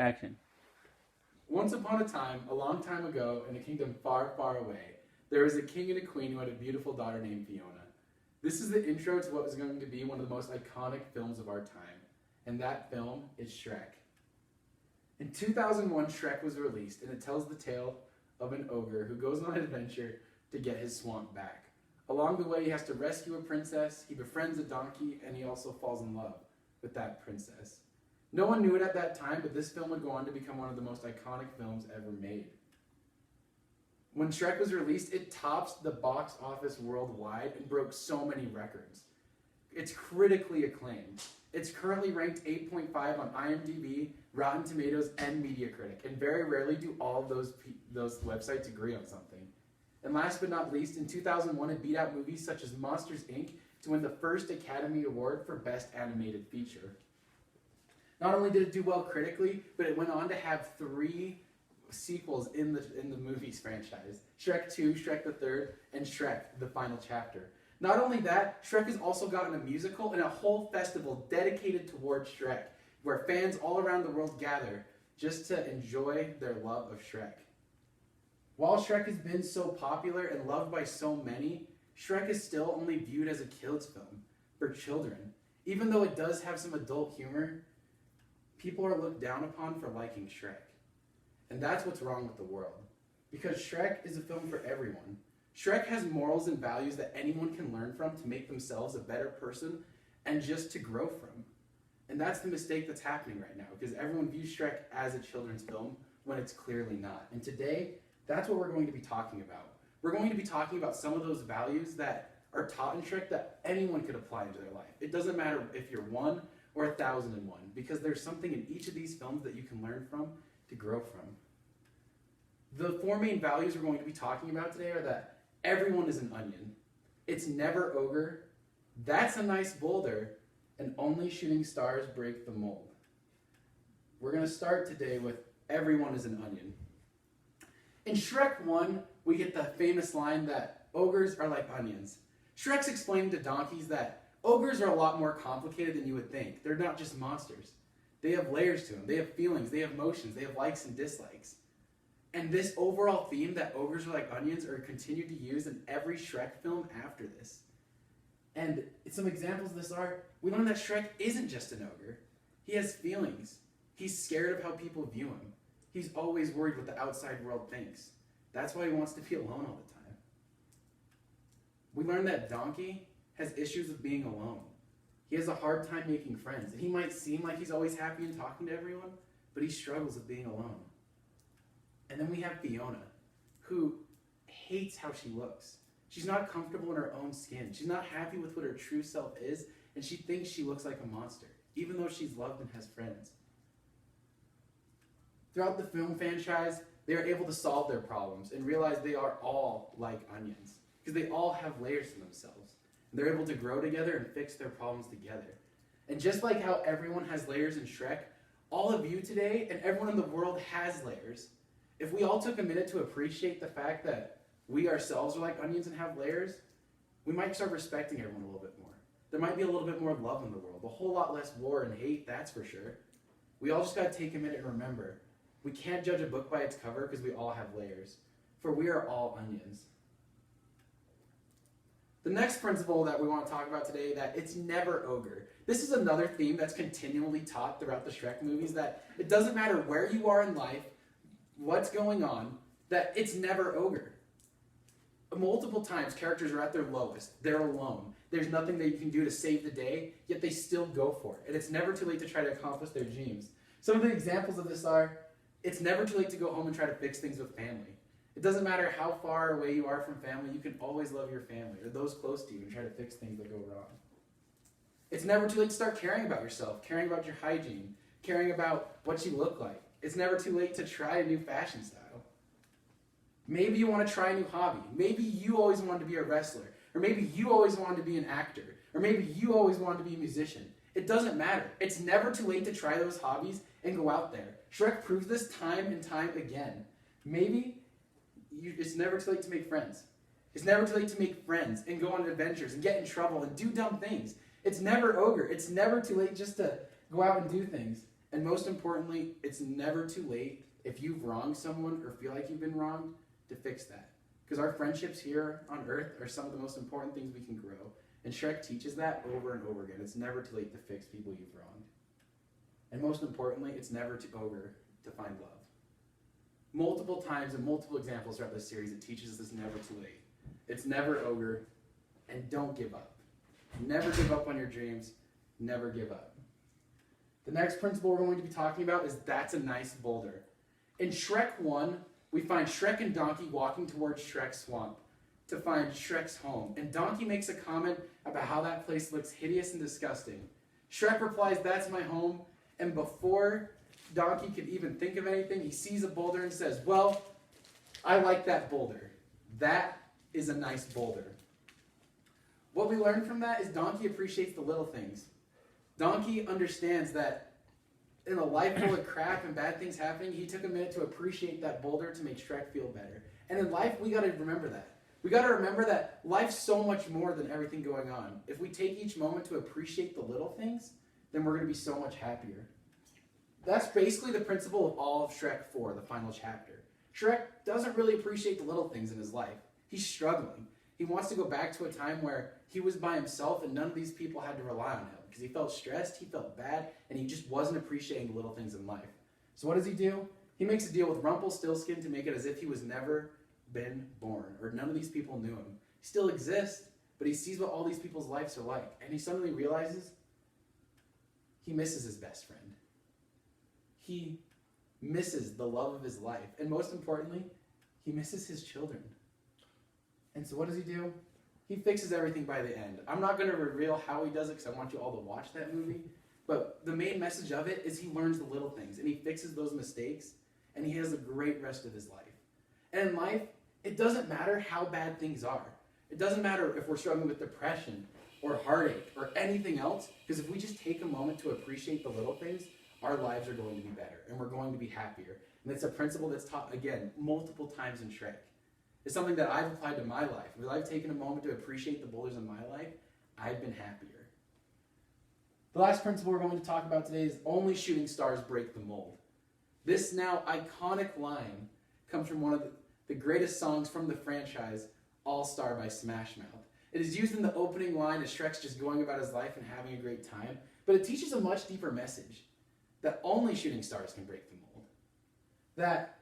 Action. Once upon a time, a long time ago, in a kingdom far, far away, there was a king and a queen who had a beautiful daughter named Fiona. This is the intro to what was going to be one of the most iconic films of our time, and that film is Shrek. In 2001, Shrek was released, and it tells the tale of an ogre who goes on an adventure to get his swamp back. Along the way, he has to rescue a princess, he befriends a donkey, and he also falls in love with that princess. No one knew it at that time, but this film would go on to become one of the most iconic films ever made. When Shrek was released, it tops the box office worldwide and broke so many records. It's critically acclaimed. It's currently ranked 8.5 on IMDb, Rotten Tomatoes, and Metacritic, and very rarely do all those websites agree on something. And last but not least, in 2001, it beat out movies such as Monsters, Inc. to win the first Academy Award for Best Animated Feature. Not only did it do well critically, but it went on to have 3 sequels in the movies franchise. Shrek 2, Shrek the Third, and Shrek, the Final Chapter. Not only that, Shrek has also gotten a musical and a whole festival dedicated towards Shrek, where fans all around the world gather just to enjoy their love of Shrek. While Shrek has been so popular and loved by so many, Shrek is still only viewed as a kids' film for children. Even though it does have some adult humor, people are looked down upon for liking Shrek. And that's what's wrong with the world. Because Shrek is a film for everyone. Shrek has morals and values that anyone can learn from to make themselves a better person and just to grow from. And that's the mistake that's happening right now, because everyone views Shrek as a children's film when it's clearly not. And today, that's what we're going to be talking about. We're going to be talking about some of those values that are taught in Shrek that anyone could apply into their life. It doesn't matter if you're 1 or 1,001, because there's something in each of these films that you can learn from to grow from. The 4 main values we're going to be talking about today are that everyone is an onion, it's never ogre, that's a nice boulder, and only shooting stars break the mold. We're going to start today with everyone is an onion. In Shrek 1, we get the famous line that ogres are like onions. Shrek's explaining to donkeys that ogres are a lot more complicated than you would think. They're not just monsters. They have layers to them. They have feelings. They have emotions. They have likes and dislikes. And this overall theme that ogres are like onions are continued to use in every Shrek film after this. And some examples of this are, we learn that Shrek isn't just an ogre. He has feelings. He's scared of how people view him. He's always worried what the outside world thinks. That's why he wants to be alone all the time. We learn that Donkey has issues with being alone. He has a hard time making friends. And he might seem like he's always happy and talking to everyone, but he struggles with being alone. And then we have Fiona, who hates how she looks. She's not comfortable in her own skin. She's not happy with what her true self is, and she thinks she looks like a monster, even though she's loved and has friends. Throughout the film franchise, they are able to solve their problems and realize they are all like onions, because they all have layers to themselves. And they're able to grow together and fix their problems together. And just like how everyone has layers in Shrek, all of you today and everyone in the world has layers. If we all took a minute to appreciate the fact that we ourselves are like onions and have layers, we might start respecting everyone a little bit more. There might be a little bit more love in the world, a whole lot less war and hate, that's for sure. We all just got to take a minute and remember, we can't judge a book by its cover because we all have layers, for we are all onions. The next principle that we want to talk about today, that it's never ogre. This is another theme that's continually taught throughout the Shrek movies, that it doesn't matter where you are in life, what's going on, that it's never ogre. Multiple times, characters are at their lowest. They're alone. There's nothing that you can do to save the day, yet they still go for it. And it's never too late to try to accomplish their dreams. Some of the examples of this are, it's never too late to go home and try to fix things with family. It doesn't matter how far away you are from family, you can always love your family or those close to you and try to fix things that go wrong. It's never too late to start caring about yourself, caring about your hygiene, caring about what you look like. It's never too late to try a new fashion style. Maybe you want to try a new hobby. Maybe you always wanted to be a wrestler. Or maybe you always wanted to be an actor. Or maybe you always wanted to be a musician. It doesn't matter. It's never too late to try those hobbies and go out there. Shrek proves this time and time again. It's never too late to make friends. It's never too late to make friends and go on adventures and get in trouble and do dumb things. It's never ogre. It's never too late just to go out and do things. And most importantly, it's never too late if you've wronged someone or feel like you've been wronged to fix that. Because our friendships here on Earth are some of the most important things we can grow. And Shrek teaches that over and over again. It's never too late to fix people you've wronged. And most importantly, it's never too over to find love. Multiple times and multiple examples throughout this series, it teaches us it's never too late. It's never over, and don't give up. Never give up on your dreams. Never give up. The next principle we're going to be talking about is that's a nice boulder. In Shrek 1, we find Shrek and Donkey walking towards Shrek's swamp to find Shrek's home. And Donkey makes a comment about how that place looks hideous and disgusting. Shrek replies, "That's my home." And before Donkey could even think of anything, he sees a boulder and says, "Well, I like that boulder. That is a nice boulder." What we learn from that is Donkey appreciates the little things. Donkey understands that in a life full of crap and bad things happening, he took a minute to appreciate that boulder to make Shrek feel better. And in life, we got to remember that. We got to remember that life's so much more than everything going on. If we take each moment to appreciate the little things, then we're going to be so much happier. That's basically the principle of all of Shrek 4, the final chapter. Shrek doesn't really appreciate the little things in his life. He's struggling. He wants to go back to a time where he was by himself and none of these people had to rely on him because he felt stressed, he felt bad, and he just wasn't appreciating the little things in life. So what does he do? He makes a deal with Rumpelstiltskin to make it as if he was never been born, or none of these people knew him. He still exists, but he sees what all these people's lives are like, and he suddenly realizes he misses his best friend. He misses the love of his life, and most importantly, he misses his children. And so what does he do? He fixes everything by the end. I'm not going to reveal how he does it because I want you all to watch that movie, but the main message of it is he learns the little things, and he fixes those mistakes, and he has a great rest of his life. And in life, it doesn't matter how bad things are. It doesn't matter if we're struggling with depression or heartache or anything else, because if we just take a moment to appreciate the little things, our lives are going to be better, and we're going to be happier. And it's a principle that's taught, again, multiple times in Shrek. It's something that I've applied to my life. As I've taken a moment to appreciate the boulders in my life, I've been happier. The last principle we're going to talk about today is only shooting stars break the mold. This now iconic line comes from one of the greatest songs from the franchise, All Star by Smash Mouth. It is used in the opening line as Shrek's just going about his life and having a great time, but it teaches a much deeper message, that only shooting stars can break the mold. That,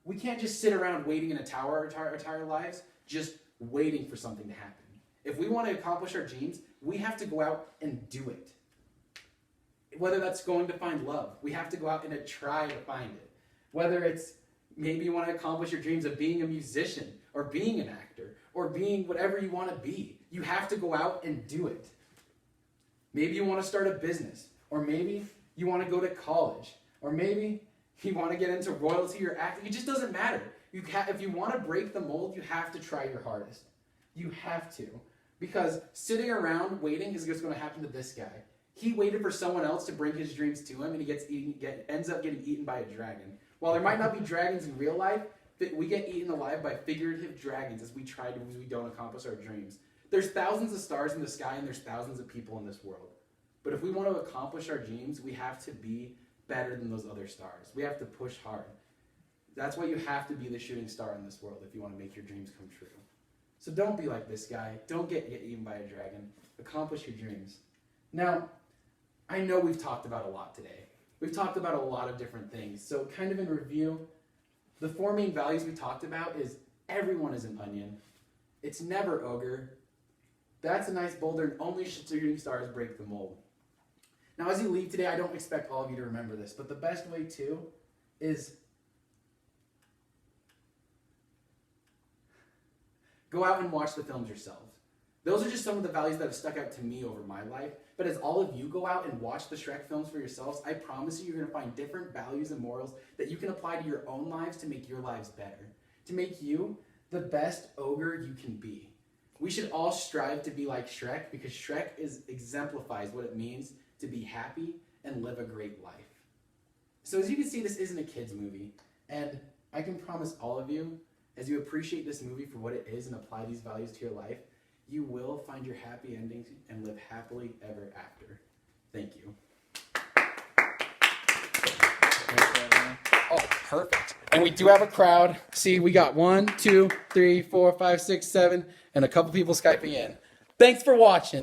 we can't just sit around waiting in a tower our entire lives, just waiting for something to happen. If we want to accomplish our dreams, we have to go out and do it. Whether that's going to find love, we have to go out and try to find it. Whether it's maybe you want to accomplish your dreams of being a musician or being an actor or being whatever you want to be, you have to go out and do it. Maybe you want to start a business, or maybe you want to go to college, or maybe you want to get into royalty or acting. It just doesn't matter. If you want to break the mold, you have to try your hardest. You have to. Because sitting around waiting is just going to happen to this guy. He waited for someone else to bring his dreams to him, and he ends up getting eaten by a dragon. While there might not be dragons in real life, we get eaten alive by figurative dragons as we don't accomplish our dreams. There's thousands of stars in the sky, and there's thousands of people in this world. But if we want to accomplish our dreams, we have to be better than those other stars. We have to push hard. That's why you have to be the shooting star in this world if you want to make your dreams come true. So don't be like this guy. Don't get eaten by a dragon. Accomplish your dreams. Now, I know we've talked about a lot today. We've talked about a lot of different things. So kind of in review, the 4 main values we talked about is everyone is an onion. It's never ogre. That's a nice boulder, and only shooting stars break the mold. Now, as you leave today, I don't expect all of you to remember this, but the best way to is go out and watch the films yourselves. Those are just some of the values that have stuck out to me over my life, but as all of you go out and watch the Shrek films for yourselves, I promise you you're going to find different values and morals that you can apply to your own lives to make your lives better, to make you the best ogre you can be. We should all strive to be like Shrek, because Shrek exemplifies what it means to be happy and live a great life. So as you can see, this isn't a kid's movie, and I can promise all of you, as you appreciate this movie for what it is and apply these values to your life, you will find your happy endings and live happily ever after. Thank you. Perfect. And we do have a crowd. See, we got 1, 2, 3, 4, 5, 6, 7, and a couple people Skyping in. Thanks for watching.